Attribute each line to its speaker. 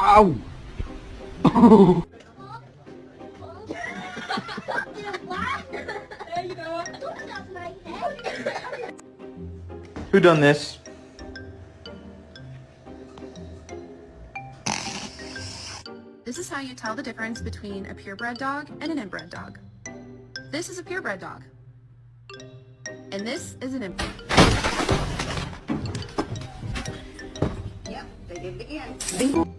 Speaker 1: Ow! Who done this?
Speaker 2: This is how you tell the difference between a purebred dog and an inbred dog. This is a purebred dog. And this is an inbred.
Speaker 3: Yep, they did it again.